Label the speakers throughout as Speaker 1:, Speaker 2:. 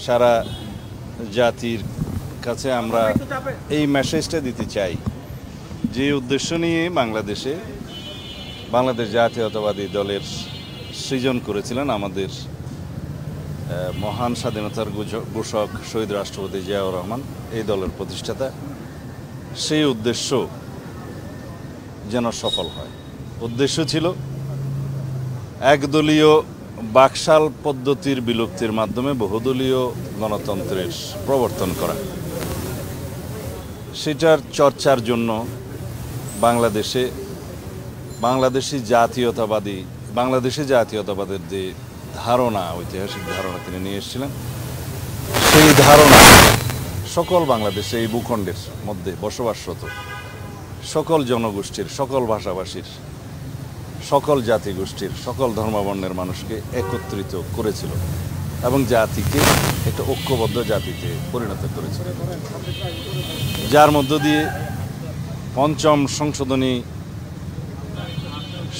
Speaker 1: সারা জাতির কাছে আমরা এই মেসেজটা দিতে চাই যে উদ্দেশ্য নিয়ে বাংলাদেশ জাতীয়তাবাদী দলের সৃজন করেছিলেন আমাদের মহান স্বাধীনতার ঘোষক শহীদ রাষ্ট্রপতি জিয়াউর রহমান, এই দলের প্রতিষ্ঠাতা। সেই উদ্দেশ্য যেন সফল হয়। উদ্দেশ্য ছিল একদলীয় বাকশাল পদ্ধতির বিলুপ্তির মাধ্যমে বহুদলীয় গণতন্ত্রের প্রবর্তন করা। সেটার চর্চার জন্য বাংলাদেশি জাতীয়তাবাদের যে ধারণা, ঐতিহাসিক ধারণা তিনি নিয়ে এসেছিলেন, সেই ধারণা সকল বাংলাদেশে এই ভূখণ্ডের মধ্যে বসবাসরত সকল জনগোষ্ঠীর, সকল ভাষাভাষীর, সকল জাতিগোষ্ঠীর, সকল ধর্মবর্ণের মানুষকে একত্রিত করেছিল এবং জাতিকে একটা ঐক্যবদ্ধ জাতিতে পরিণত করেছিল, যার মধ্য দিয়ে পঞ্চম সংশোধনী,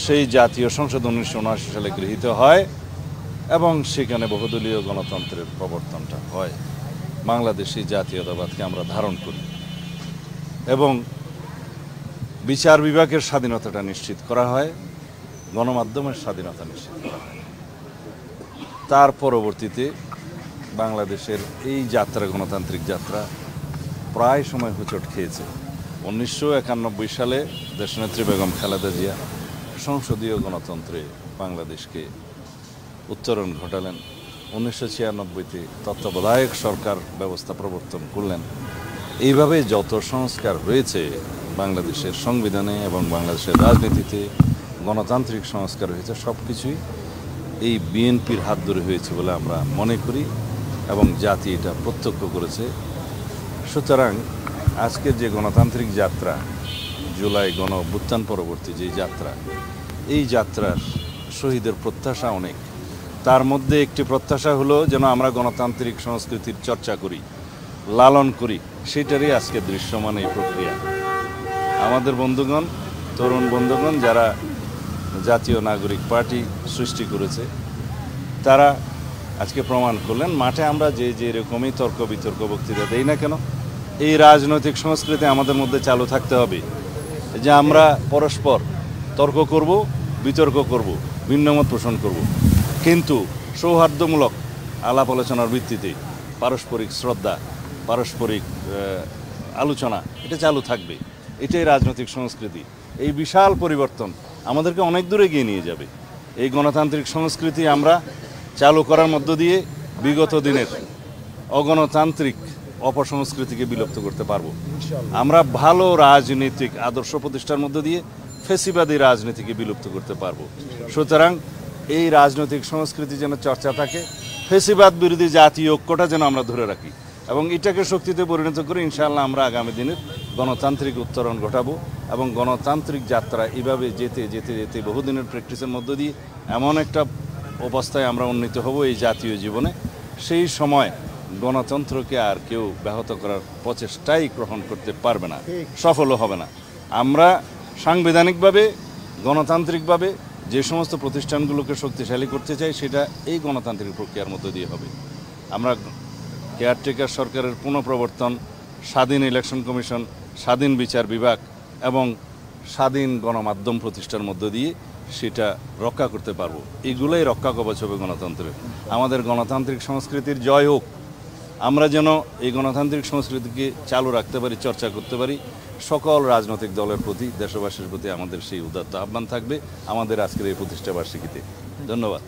Speaker 1: সেই জাতীয় সংশোধনী 1979 সালে গৃহীত হয় এবং সেখানে বহুদলীয় গণতন্ত্রের প্রবর্তনটা হয়। বাংলাদেশি জাতীয়তাবাদকে আমরা ধারণ করি এবং বিচার বিভাগের স্বাধীনতাটা নিশ্চিত করা হয়, গণমাধ্যমের স্বাধীনতা নিশ্চিত করা হয়। তার পরবর্তীতে বাংলাদেশের এই যাত্রা, গণতান্ত্রিক যাত্রা প্রায় সময় হোঁচট খেয়েছে। 1991 সালে দেশনেত্রী বেগম খালেদা জিয়া সংসদীয় গণতন্ত্রে বাংলাদেশকে উত্তরণ ঘটালেন। 1996-তে তত্ত্বাবধায়ক সরকার ব্যবস্থা প্রবর্তন করলেন। এইভাবে যত সংস্কার হয়েছে বাংলাদেশের সংবিধানে এবং বাংলাদেশের রাজনীতিতে, গণতান্ত্রিক সংস্কার হয়েছে, সব কিছুই এই বিএনপির হাত ধরে হয়েছে বলে আমরা মনে করি এবং জাতি এটা প্রত্যক্ষ করেছে। সুতরাং আজকের যে গণতান্ত্রিক যাত্রা, জুলাই গণ অভ্যুত্থান পরবর্তী যে যাত্রা, এই যাত্রার শহীদের প্রত্যাশা অনেক। তার মধ্যে একটি প্রত্যাশা হলো যেন আমরা গণতান্ত্রিক সংস্কৃতির চর্চা করি, লালন করি। সেটারই আজকে দৃশ্যমান এই প্রক্রিয়া। আমাদের বন্ধুগণ, তরুণ বন্ধুগণ যারা জাতীয় নাগরিক পার্টি সৃষ্টি করেছে, তারা আজকে প্রমাণ করলেন মাঠে আমরা যে রকমই তর্ক বিতর্ক বক্তৃতা দেই না কেন, এই রাজনৈতিক সংস্কৃতি আমাদের মধ্যে চালু থাকতে হবে যে আমরা পরস্পর তর্ক করব, বিতর্ক করব, ভিন্নমত পোষণ করব, কিন্তু সৌহার্দ্যমূলক আলাপ আলোচনার ভিত্তিতে পারস্পরিক শ্রদ্ধা, পারস্পরিক আলোচনা, এটা চালু থাকবে। এটাই রাজনৈতিক সংস্কৃতি। এই বিশাল পরিবর্তন আমাদেরকে অনেক দূরে এগিয়ে নিয়ে যাবে। এই গণতান্ত্রিক সংস্কৃতি আমরা চালু করার মধ্য দিয়ে বিগত দিনের অগণতান্ত্রিক অপসংস্কৃতিকে বিলুপ্ত করতে পারবো। আমরা ভালো রাজনৈতিক আদর্শ প্রতিষ্ঠার মধ্য দিয়ে ফেসিবাদী রাজনীতিকে বিলুপ্ত করতে পারবো। সুতরাং এই রাজনৈতিক সংস্কৃতি যেন চর্চা থাকে, ফেসিবাদ বিরোধী জাতীয় ঐক্যটা যেন আমরা ধরে রাখি এবং এটাকে শক্তিতে পরিণত করে ইনশাআল্লাহ আমরা আগামী দিনের গণতান্ত্রিক উত্তরণ ঘটাবো এবং গণতান্ত্রিক যাত্রা এভাবে যেতে যেতে যেতে বহুদিনের প্র্যাকটিসের মধ্য দিয়ে এমন একটা অবস্থায় আমরা উন্নীত হব এই জাতীয় জীবনে, সেই সময় গণতন্ত্রকে আর কেউ ব্যাহত করার প্রচেষ্টাই গ্রহণ করতে পারবে না, সফলও হবে না। আমরা সাংবিধানিকভাবে, গণতান্ত্রিকভাবে যে সমস্ত প্রতিষ্ঠানগুলোকে শক্তিশালী করতে চাই, সেটা এই গণতান্ত্রিক প্রক্রিয়ার মধ্য দিয়ে হবে। আমরা কেয়ারটেকার সরকারের পুনঃপ্রবর্তন, স্বাধীন ইলেকশন কমিশন, স্বাধীন বিচার বিভাগ এবং স্বাধীন গণমাধ্যম প্রতিষ্ঠার মধ্য দিয়ে সেটা রক্ষা করতে পারবো। এগুলোই রক্ষা কবচ হবে গণতন্ত্রের। আমাদের গণতান্ত্রিক সংস্কৃতির জয় হোক। আমরা যেন এই গণতান্ত্রিক সংস্কৃতিকে চালু রাখতে পারি, চর্চা করতে পারি। সকল রাজনৈতিক দলের প্রতি, দেশবাসীর প্রতি আমাদের সেই উদাত্ত আহ্বান থাকবে আমাদের আজকের এই প্রতিষ্ঠা বার্ষিকীতে। ধন্যবাদ।